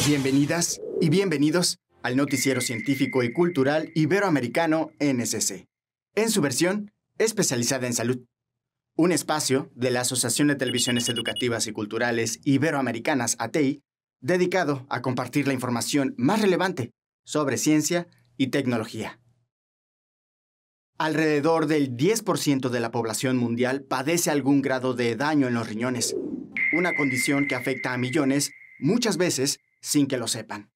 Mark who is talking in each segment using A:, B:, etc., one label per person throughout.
A: Bienvenidas y bienvenidos al noticiero científico y cultural iberoamericano NSC, en su versión especializada en salud. Un espacio de la Asociación de Televisiones Educativas y Culturales Iberoamericanas, ATEI, dedicado a compartir la información más relevante sobre ciencia y tecnología. Alrededor del 10% de la población mundial padece algún grado de daño en los riñones, una condición que afecta a millones, muchas veces sin que lo sepan.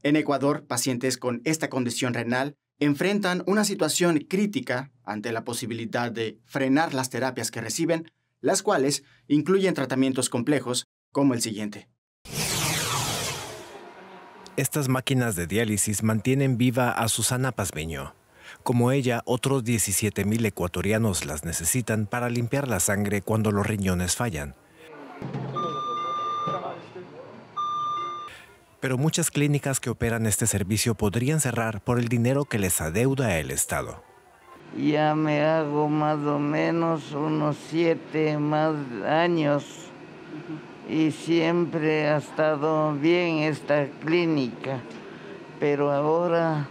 A: En Ecuador, pacientes con esta condición renal enfrentan una situación crítica ante la posibilidad de frenar las terapias que reciben, las cuales incluyen tratamientos complejos como el siguiente.
B: Estas máquinas de diálisis mantienen viva a Susana Pazmiño. Como ella, otros 17,000 ecuatorianos las necesitan para limpiar la sangre cuando los riñones fallan. Pero muchas clínicas que operan este servicio podrían cerrar por el dinero que les adeuda el Estado.
C: Ya me hago más o menos unos 7 más años y siempre ha estado bien esta clínica, pero ahora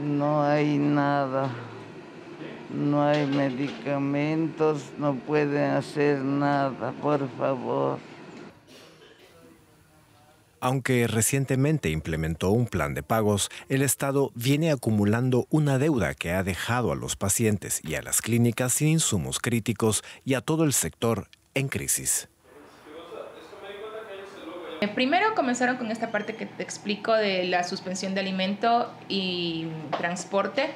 C: no hay nada, no hay medicamentos, no pueden hacer nada, por favor.
B: Aunque recientemente implementó un plan de pagos, el Estado viene acumulando una deuda que ha dejado a los pacientes y a las clínicas sin insumos críticos y a todo el sector en crisis.
D: Primero comenzaron con esta parte que te explico de la suspensión de alimento y transporte.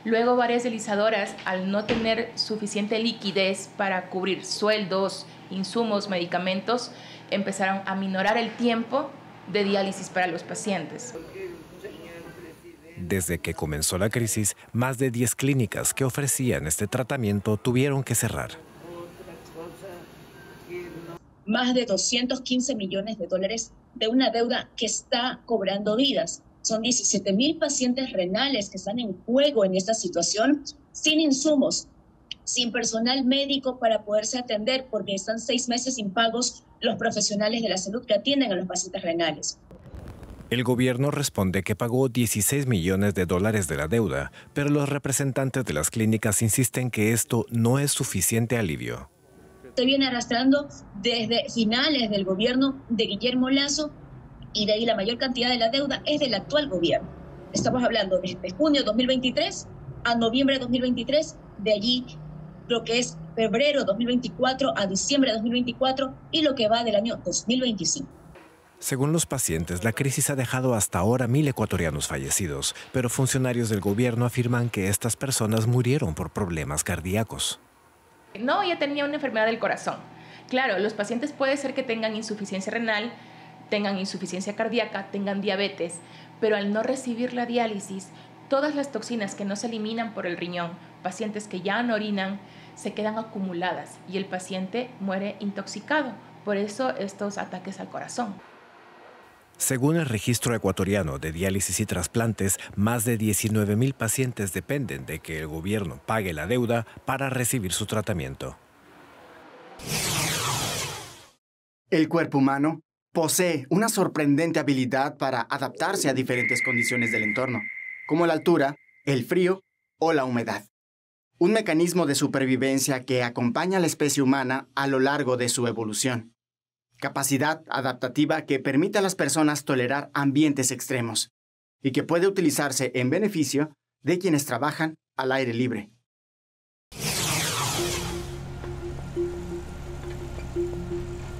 D: Luego varias dializadoras, al no tener suficiente liquidez para cubrir sueldos, insumos, medicamentos, empezaron a minorar el tiempo de diálisis para los pacientes.
B: Desde que comenzó la crisis, más de 10 clínicas que ofrecían este tratamiento tuvieron que cerrar.
E: Más de 215 millones de dólares de una deuda que está cobrando vidas. Son 17,000 pacientes renales que están en juego en esta situación, sin insumos, sin personal médico para poderse atender, porque están 6 meses impagos los profesionales de la salud que atienden a los pacientes renales.
B: El gobierno responde que pagó 16 millones de dólares de la deuda, pero los representantes de las clínicas insisten que esto no es suficiente alivio.
E: Se viene arrastrando desde finales del gobierno de Guillermo Lasso, y de ahí la mayor cantidad de la deuda es del actual gobierno. Estamos hablando desde junio de 2023 a noviembre de 2023, de allí lo que es febrero de 2024 a diciembre de 2024 y lo que va del año 2025.
B: Según los pacientes, la crisis ha dejado hasta ahora 1,000 ecuatorianos fallecidos, pero funcionarios del gobierno afirman que estas personas murieron por problemas cardíacos.
D: No, ella tenía una enfermedad del corazón. Claro, los pacientes puede ser que tengan insuficiencia renal, tengan insuficiencia cardíaca, tengan diabetes, pero al no recibir la diálisis, todas las toxinas que no se eliminan por el riñón, pacientes que ya no orinan, se quedan acumuladas y el paciente muere intoxicado. Por eso estos ataques al corazón.
B: Según el registro ecuatoriano de diálisis y trasplantes, más de 19,000 pacientes dependen de que el gobierno pague la deuda para recibir su tratamiento.
A: El cuerpo humano posee una sorprendente habilidad para adaptarse a diferentes condiciones del entorno, como la altura, el frío o la humedad. Un mecanismo de supervivencia que acompaña a la especie humana a lo largo de su evolución. Capacidad adaptativa que permite a las personas tolerar ambientes extremos y que puede utilizarse en beneficio de quienes trabajan al aire libre.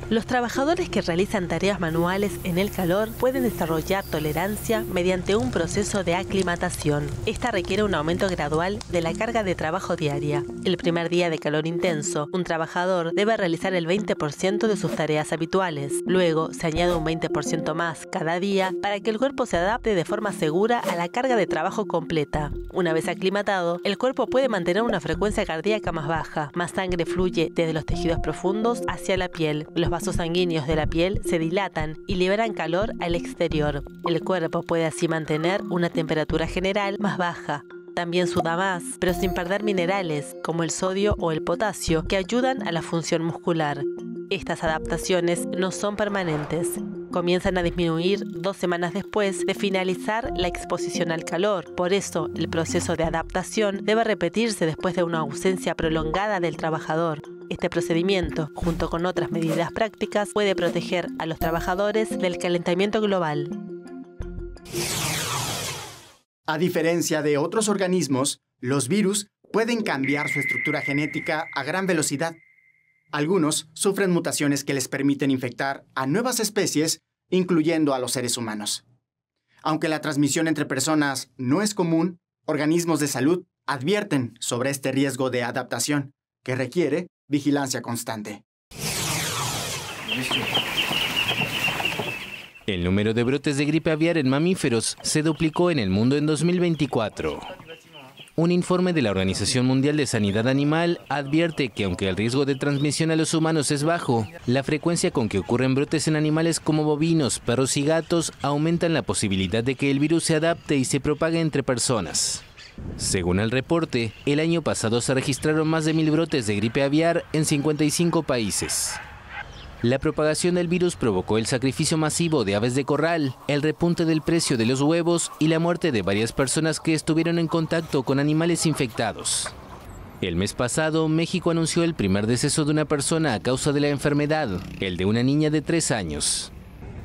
F: Los trabajadores que realizan tareas manuales en el calor pueden desarrollar tolerancia mediante un proceso de aclimatación. Esta requiere un aumento gradual de la carga de trabajo diaria. El primer día de calor intenso, un trabajador debe realizar el 20% de sus tareas habituales. Luego se añade un 20% más cada día para que el cuerpo se adapte de forma segura a la carga de trabajo completa. Una vez aclimatado, el cuerpo puede mantener una frecuencia cardíaca más baja. Más sangre fluye desde los tejidos profundos hacia la piel. Los vasos sanguíneos de la piel se dilatan y liberan calor al exterior. El cuerpo puede así mantener una temperatura general más baja. También suda más, pero sin perder minerales como el sodio o el potasio que ayudan a la función muscular. Estas adaptaciones no son permanentes. comienzan a disminuir 2 semanas después de finalizar la exposición al calor. Por eso, el proceso de adaptación debe repetirse después de una ausencia prolongada del trabajador. Este procedimiento, junto con otras medidas prácticas, puede proteger a los trabajadores del calentamiento global.
A: A diferencia de otros organismos, los virus pueden cambiar su estructura genética a gran velocidad. Algunos sufren mutaciones que les permiten infectar a nuevas especies, incluyendo a los seres humanos. Aunque la transmisión entre personas no es común, organismos de salud advierten sobre este riesgo de adaptación, que requiere vigilancia constante.
G: El número de brotes de gripe aviar en mamíferos se duplicó en el mundo en 2024. Un informe de la Organización Mundial de Sanidad Animal advierte que aunque el riesgo de transmisión a los humanos es bajo, la frecuencia con que ocurren brotes en animales como bovinos, perros y gatos aumentan la posibilidad de que el virus se adapte y se propague entre personas. Según el reporte, el año pasado se registraron más de 1000 brotes de gripe aviar en 55 países. La propagación del virus provocó el sacrificio masivo de aves de corral, el repunte del precio de los huevos y la muerte de varias personas que estuvieron en contacto con animales infectados. El mes pasado, México anunció el primer deceso de una persona a causa de la enfermedad, el de una niña de 3 años.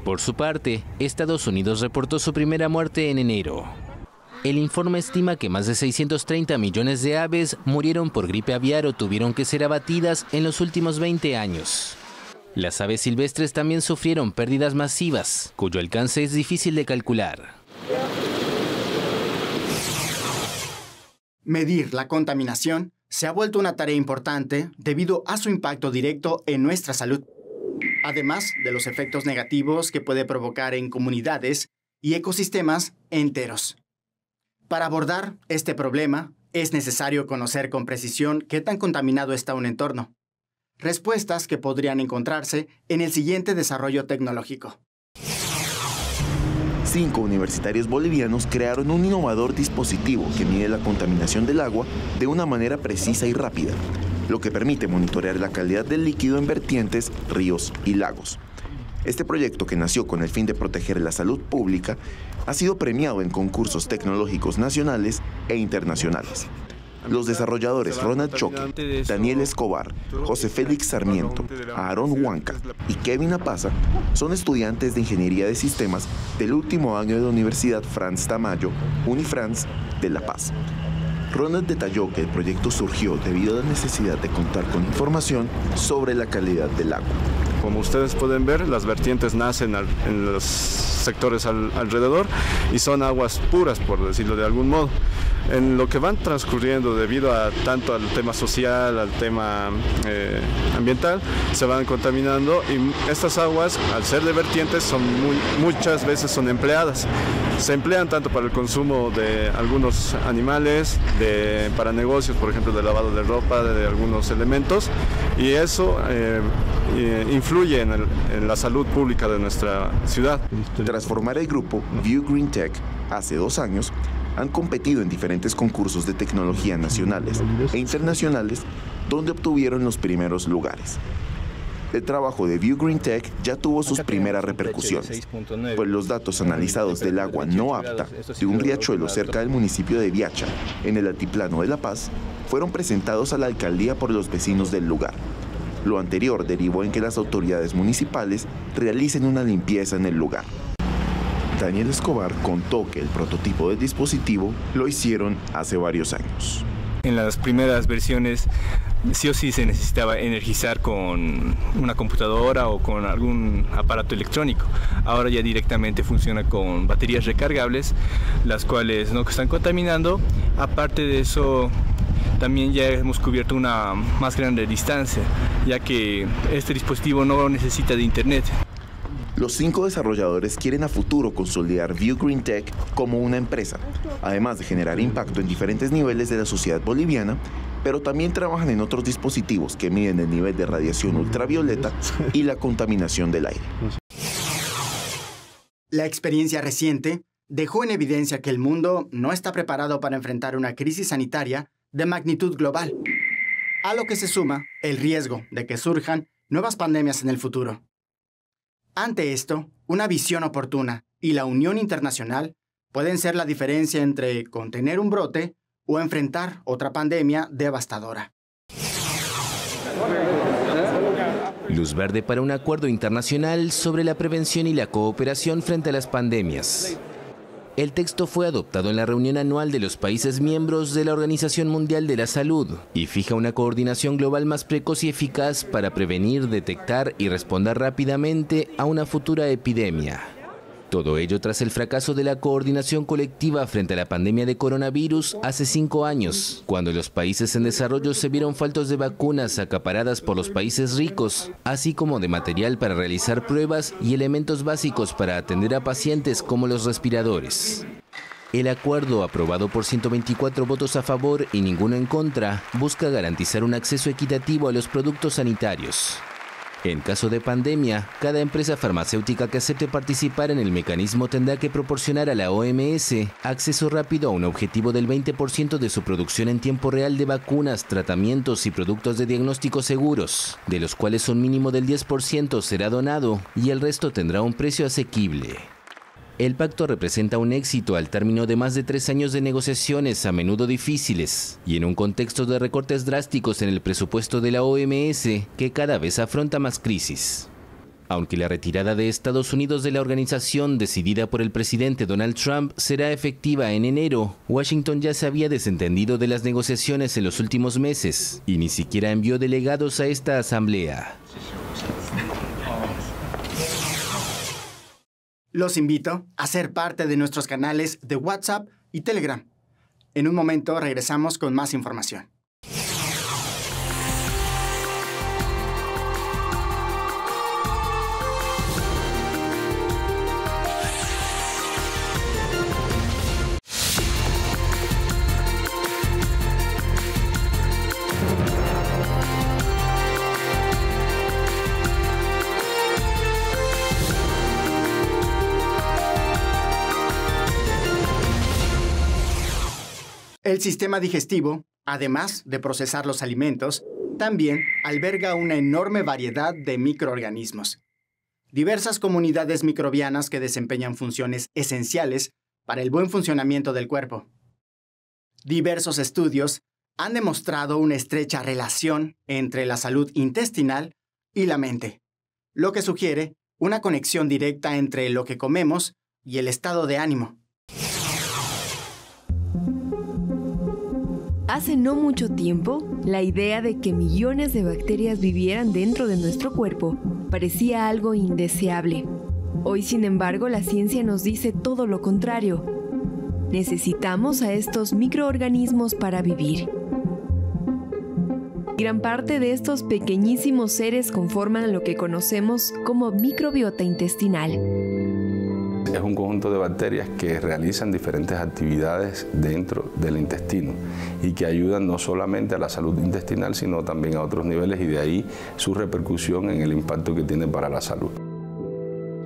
G: Por su parte, Estados Unidos reportó su primera muerte en enero. El informe estima que más de 630 millones de aves murieron por gripe aviar o tuvieron que ser abatidas en los últimos 20 años. Las aves silvestres también sufrieron pérdidas masivas, cuyo alcance es difícil de calcular.
A: Medir la contaminación se ha vuelto una tarea importante debido a su impacto directo en nuestra salud, además de los efectos negativos que puede provocar en comunidades y ecosistemas enteros. Para abordar este problema, es necesario conocer con precisión qué tan contaminado está un entorno. Respuestas que podrían encontrarse en el siguiente desarrollo tecnológico.
H: 5 universitarios bolivianos crearon un innovador dispositivo que mide la contaminación del agua de una manera precisa y rápida, lo que permite monitorear la calidad del líquido en vertientes, ríos y lagos. Este proyecto, que nació con el fin de proteger la salud pública, ha sido premiado en concursos tecnológicos nacionales e internacionales. Los desarrolladores Ronald Choque, Daniel Escobar, José Félix Sarmiento, Aarón Huanca y Kevin Apaza son estudiantes de Ingeniería de Sistemas del último año de la Universidad Franz Tamayo, Unifrance, de La Paz. Ronald detalló que el proyecto surgió debido a la necesidad de contar con información sobre la calidad del agua.
I: Como ustedes pueden ver, las vertientes nacen en los sectores alrededor y son aguas puras, por decirlo de algún modo. En lo que van transcurriendo debido a tanto al tema social, al tema ambiental, se van contaminando y estas aguas, al ser de vertientes, muchas veces son empleadas. Se emplean tanto para el consumo de algunos animales, para negocios, por ejemplo, de lavado de ropa, de algunos elementos, y eso influye en la salud pública de nuestra ciudad.
H: Tras formar el grupo View Green Tech hace 2 años, han competido en diferentes concursos de tecnología nacionales e internacionales, donde obtuvieron los primeros lugares. El trabajo de View Green Tech ya tuvo sus primeras repercusiones, pues los datos analizados del agua no apta de un riachuelo cerca del municipio de Viacha, en el altiplano de La Paz, fueron presentados a la alcaldía por los vecinos del lugar. Lo anterior derivó en que las autoridades municipales realicen una limpieza en el lugar. Daniel Escobar contó que el prototipo del dispositivo lo hicieron hace varios años.
J: En las primeras versiones sí o sí se necesitaba energizar con una computadora o con algún aparato electrónico. Ahora ya directamente funciona con baterías recargables, las cuales no están contaminando. Aparte de eso, también ya hemos cubierto una más grande distancia, ya que este dispositivo no necesita de internet.
H: Los 5 desarrolladores quieren a futuro consolidar View Green Tech como una empresa, además de generar impacto en diferentes niveles de la sociedad boliviana, pero también trabajan en otros dispositivos que miden el nivel de radiación ultravioleta y la contaminación del aire.
A: La experiencia reciente dejó en evidencia que el mundo no está preparado para enfrentar una crisis sanitaria de magnitud global, a lo que se suma el riesgo de que surjan nuevas pandemias en el futuro. Ante esto, una visión oportuna y la unión internacional pueden ser la diferencia entre contener un brote o enfrentar otra pandemia devastadora.
G: Luz verde para un acuerdo internacional sobre la prevención y la cooperación frente a las pandemias. El texto fue adoptado en la reunión anual de los países miembros de la Organización Mundial de la Salud y fija una coordinación global más precoz y eficaz para prevenir, detectar y responder rápidamente a una futura epidemia. Todo ello tras el fracaso de la coordinación colectiva frente a la pandemia de coronavirus hace 5 años, cuando los países en desarrollo se vieron faltos de vacunas acaparadas por los países ricos, así como de material para realizar pruebas y elementos básicos para atender a pacientes como los respiradores. El acuerdo, aprobado por 124 votos a favor y ninguno en contra, busca garantizar un acceso equitativo a los productos sanitarios. En caso de pandemia, cada empresa farmacéutica que acepte participar en el mecanismo tendrá que proporcionar a la OMS acceso rápido a un objetivo del 20% de su producción en tiempo real de vacunas, tratamientos y productos de diagnóstico seguros, de los cuales un mínimo del 10% será donado y el resto tendrá un precio asequible. El pacto representa un éxito al término de más de 3 años de negociaciones a menudo difíciles y en un contexto de recortes drásticos en el presupuesto de la OMS que cada vez afronta más crisis. Aunque la retirada de Estados Unidos de la organización decidida por el presidente Donald Trump será efectiva en enero, Washington ya se había desentendido de las negociaciones en los últimos meses y ni siquiera envió delegados a esta asamblea.
A: Los invito a ser parte de nuestros canales de WhatsApp y Telegram. En un momento regresamos con más información. El sistema digestivo, además de procesar los alimentos, también alberga una enorme variedad de microorganismos. Diversas comunidades microbianas que desempeñan funciones esenciales para el buen funcionamiento del cuerpo. Diversos estudios han demostrado una estrecha relación entre la salud intestinal y la mente, lo que sugiere una conexión directa entre lo que comemos y el estado de ánimo.
K: Hace no mucho tiempo, la idea de que millones de bacterias vivieran dentro de nuestro cuerpo parecía algo indeseable. Hoy, sin embargo, la ciencia nos dice todo lo contrario. Necesitamos a estos microorganismos para vivir. Gran parte de estos pequeñísimos seres conforman lo que conocemos como microbiota intestinal.
L: Es un conjunto de bacterias que realizan diferentes actividades dentro del intestino y que ayudan no solamente a la salud intestinal, sino también a otros niveles y de ahí su repercusión en el impacto que tiene para la salud.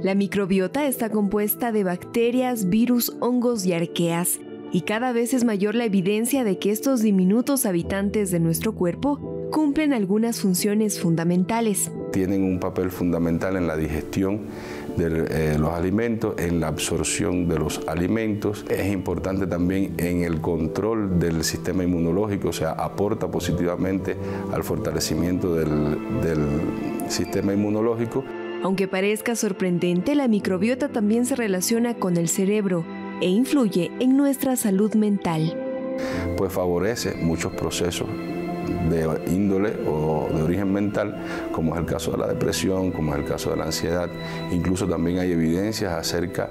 K: La microbiota está compuesta de bacterias, virus, hongos y arqueas, y cada vez es mayor la evidencia de que estos diminutos habitantes de nuestro cuerpo cumplen algunas funciones fundamentales.
L: Tienen un papel fundamental en la digestión de los alimentos, en la absorción de los alimentos. Es importante también en el control del sistema inmunológico, o sea, aporta positivamente al fortalecimiento del sistema inmunológico.
K: Aunque parezca sorprendente, la microbiota también se relaciona con el cerebro e influye en nuestra salud mental.
L: Pues favorece muchos procesos de índole o de origen mental, como es el caso de la depresión, como es el caso de la ansiedad. Incluso también hay evidencias acerca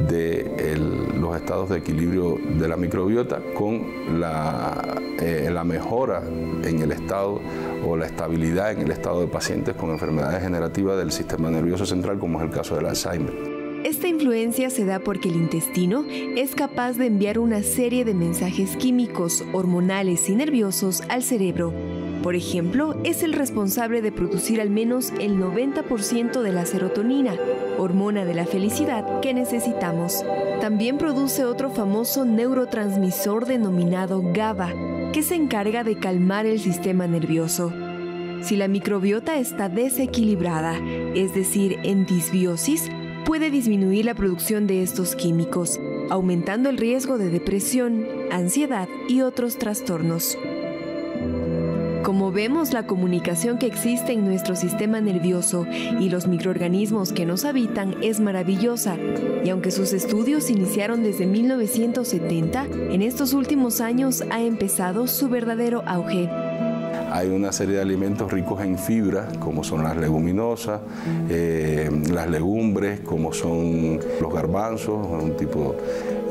L: de los estados de equilibrio de la microbiota con la mejora en el estado o la estabilidad en el estado de pacientes con enfermedades degenerativas del sistema nervioso central, como es el caso del Alzheimer.
K: Esta influencia se da porque el intestino es capaz de enviar una serie de mensajes químicos, hormonales y nerviosos al cerebro. Por ejemplo, es el responsable de producir al menos el 90% de la serotonina, hormona de la felicidad que necesitamos. También produce otro famoso neurotransmisor denominado GABA, que se encarga de calmar el sistema nervioso. Si la microbiota está desequilibrada, es decir, en disbiosis, puede disminuir la producción de estos químicos, aumentando el riesgo de depresión, ansiedad y otros trastornos. Como vemos, la comunicación que existe en nuestro sistema nervioso y los microorganismos que nos habitan es maravillosa, y aunque sus estudios iniciaron desde 1970, en estos últimos años ha empezado su verdadero auge.
L: Hay una serie de alimentos ricos en fibra, como son las leguminosas, las legumbres, como son los garbanzos,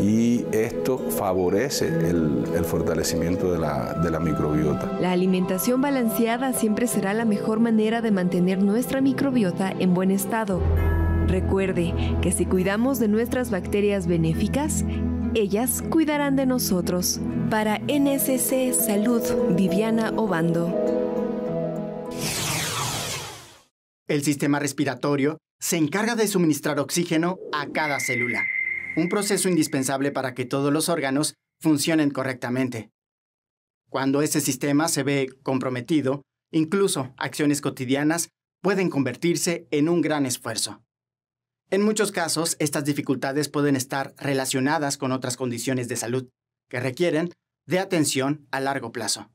L: y esto favorece el fortalecimiento de la microbiota.
K: La alimentación balanceada siempre será la mejor manera de mantener nuestra microbiota en buen estado. Recuerde que si cuidamos de nuestras bacterias benéficas, ellas cuidarán de nosotros. Para NSC Salud, Viviana Obando.
A: El sistema respiratorio se encarga de suministrar oxígeno a cada célula, un proceso indispensable para que todos los órganos funcionen correctamente. Cuando ese sistema se ve comprometido, incluso acciones cotidianas pueden convertirse en un gran esfuerzo. En muchos casos, estas dificultades pueden estar relacionadas con otras condiciones de salud que requieren de atención a largo plazo.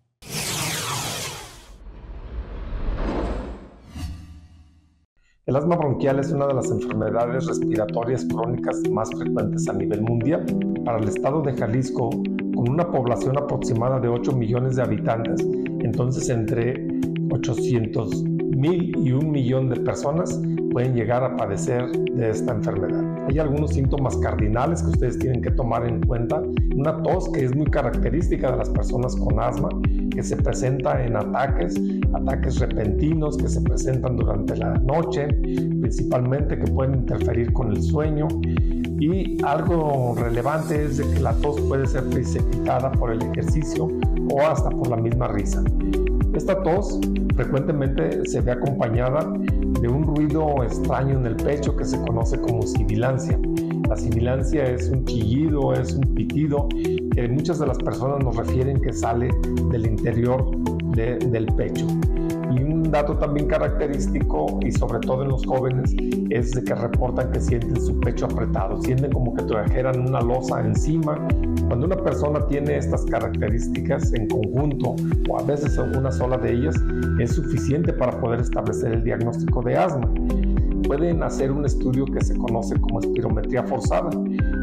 M: El asma bronquial es una de las enfermedades respiratorias crónicas más frecuentes a nivel mundial. Para el estado de Jalisco, con una población aproximada de 8 millones de habitantes, entonces entre 800,000 y 1 millón de personas pueden llegar a padecer de esta enfermedad. Hay algunos síntomas cardinales que ustedes tienen que tomar en cuenta. Una tos que es muy característica de las personas con asma, que se presenta en ataques repentinos que se presentan durante la noche, principalmente, que pueden interferir con el sueño. Y algo relevante es de que la tos puede ser precipitada por el ejercicio o hasta por la misma risa. Esta tos frecuentemente se ve acompañada de un ruido extraño en el pecho que se conoce como sibilancia. La sibilancia es un chillido, es un pitido que muchas de las personas nos refieren que sale del interior del pecho. Y un dato también característico, y sobre todo en los jóvenes, es de que reportan que sienten su pecho apretado, sienten como que trajeran una losa encima. Cuando una persona tiene estas características en conjunto, o a veces una sola de ellas, es suficiente para poder establecer el diagnóstico de asma. Pueden hacer un estudio que se conoce como espirometría forzada.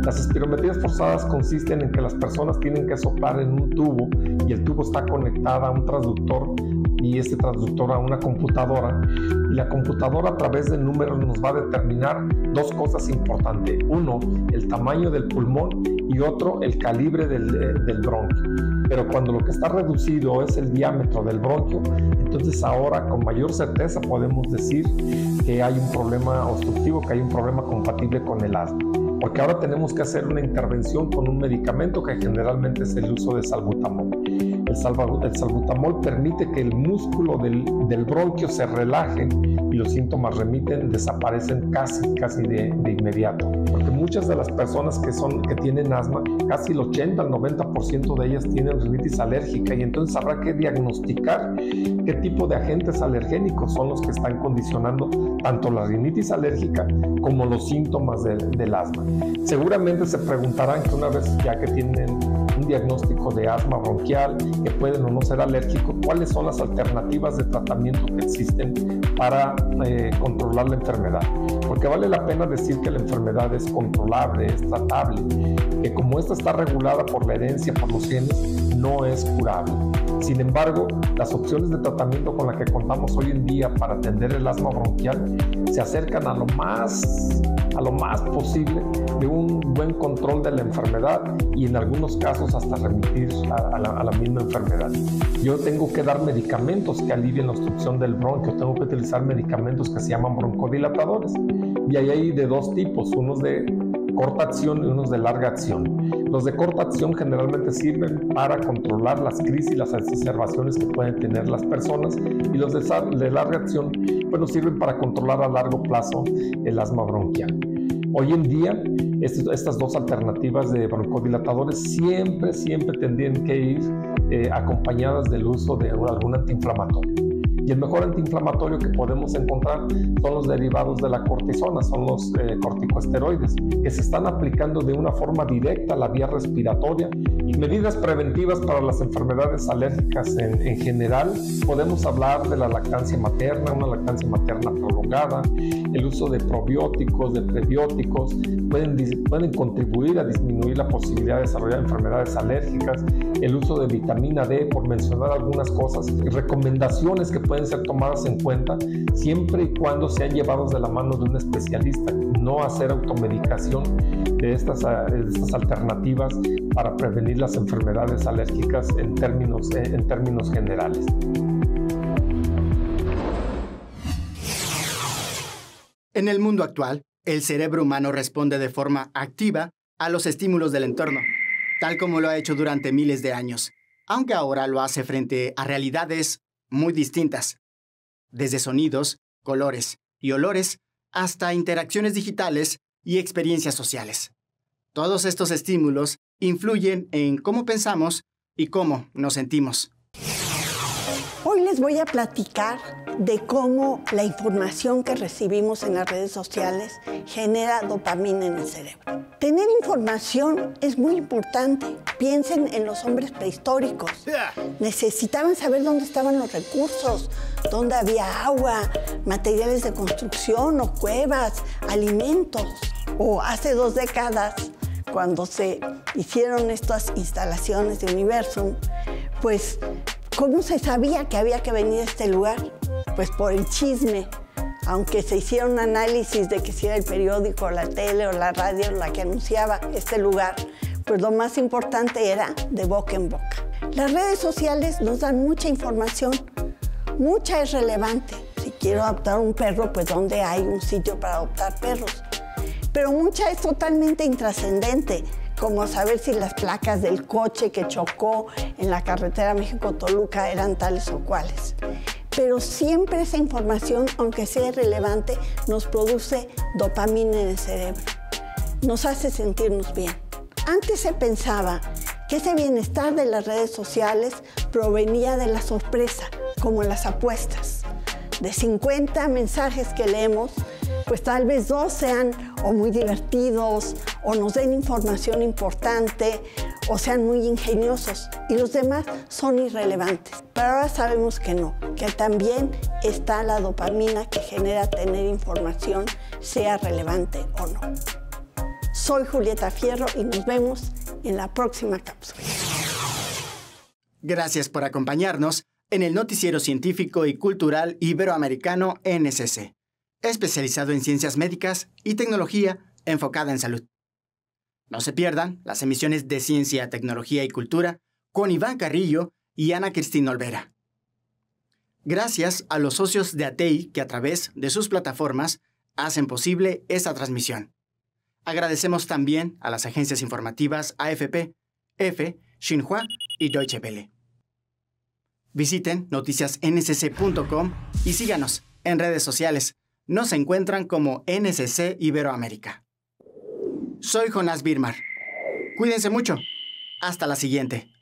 M: Las espirometrías forzadas consisten en que las personas tienen que soplar en un tubo y el tubo está conectado a un transductor y este transductor a una computadora, y la computadora a través de números nos va a determinar dos cosas importantes: uno, el tamaño del pulmón, y otro, el calibre del bronquio. Pero cuando lo que está reducido es el diámetro del bronquio, entonces ahora con mayor certeza podemos decir que hay un problema obstructivo, que hay un problema compatible con el asma. Porque ahora tenemos que hacer una intervención con un medicamento que generalmente es el uso de salbutamol. El salbutamol permite que el músculo del bronquio se relaje y los síntomas desaparecen casi de inmediato. Porque muchas de las personas que tienen asma, casi el 80 al 90% de ellas tienen rinitis alérgica, y entonces habrá que diagnosticar qué tipo de agentes alergénicos son los que están condicionando tanto la rinitis alérgica como los síntomas del asma. Seguramente se preguntarán que una vez ya que tienen un diagnóstico de asma bronquial, que pueden o no ser alérgicos, ¿cuáles son las alternativas de tratamiento que existen para controlar la enfermedad? Porque vale la pena decir que la enfermedad es controlable, es tratable, que como esta está regulada por la herencia, por los genes, no es curable. Sin embargo, las opciones de tratamiento con las que contamos hoy en día para atender el asma bronquial se acercan a lo más posible de un buen control de la enfermedad, y en algunos casos hasta remitir a la misma enfermedad. Yo tengo que dar medicamentos que alivien la obstrucción del bronquio, tengo que utilizar medicamentos que se llaman broncodilatadores, y ahí hay de dos tipos, unos de corta acción y unos de larga acción. Los de corta acción generalmente sirven para controlar las crisis y las exacerbaciones que pueden tener las personas, y los de larga acción sirven para controlar a largo plazo el asma bronquial. Hoy en día, estas dos alternativas de broncodilatadores siempre tendrían que ir acompañadas del uso de algún antiinflamatorio. Y el mejor antiinflamatorio que podemos encontrar son los derivados de la cortisona, son los corticosteroides, que se están aplicando de una forma directa a la vía respiratoria. Y medidas preventivas para las enfermedades alérgicas en general, podemos hablar de la lactancia materna, una lactancia materna prolongada, el uso de probióticos, de prebióticos, pueden contribuir a disminuir la posibilidad de desarrollar enfermedades alérgicas, el uso de vitamina D, por mencionar algunas cosas, recomendaciones que pueden ser tomadas en cuenta siempre y cuando sean llevados de la mano de un especialista, no hacer automedicación de estas alternativas para prevenir las enfermedades alérgicas en términos generales.
A: En el mundo actual, el cerebro humano responde de forma activa a los estímulos del entorno, tal como lo ha hecho durante miles de años, aunque ahora lo hace frente a realidades muy distintas, desde sonidos, colores y olores hasta interacciones digitales y experiencias sociales. Todos estos estímulos influyen en cómo pensamos y cómo nos sentimos.
N: Hoy les voy a platicar de cómo la información que recibimos en las redes sociales genera dopamina en el cerebro. Tener información es muy importante. Piensen en los hombres prehistóricos. Necesitaban saber dónde estaban los recursos, dónde había agua, materiales de construcción o cuevas, alimentos. O hace 2 décadas, cuando se hicieron estas instalaciones de Universum, pues ¿cómo se sabía que había que venir a este lugar? Pues por el chisme. Aunque se hiciera un análisis de que si era el periódico, la tele o la radio la que anunciaba este lugar, pues lo más importante era de boca en boca. Las redes sociales nos dan mucha información, mucha es relevante. Si quiero adoptar un perro, pues ¿dónde hay un sitio para adoptar perros? Pero mucha es totalmente intrascendente, como saber si las placas del coche que chocó en la carretera México-Toluca eran tales o cuales. Pero siempre esa información, aunque sea irrelevante, nos produce dopamina en el cerebro. Nos hace sentirnos bien. Antes se pensaba que ese bienestar de las redes sociales provenía de la sorpresa, como las apuestas. De 50 mensajes que leemos, pues tal vez 2 sean o muy divertidos, o nos den información importante, o sean muy ingeniosos, y los demás son irrelevantes. Pero ahora sabemos que no, que también está la dopamina que genera tener información, sea relevante o no. Soy Julieta Fierro y nos vemos en la próxima cápsula.
A: Gracias por acompañarnos en el Noticiero Científico y Cultural Iberoamericano NSC, especializado en ciencias médicas y tecnología enfocada en salud. No se pierdan las emisiones de Ciencia, Tecnología y Cultura con Iván Carrillo y Ana Cristina Olvera. Gracias a los socios de ATEI que a través de sus plataformas hacen posible esta transmisión. Agradecemos también a las agencias informativas AFP, EFE, Xinhua y Deutsche Welle. Visiten noticiasnsc.com y síganos en redes sociales. Nos encuentran como NSC Iberoamérica. Soy Jonás Birmar. Cuídense mucho. Hasta la siguiente.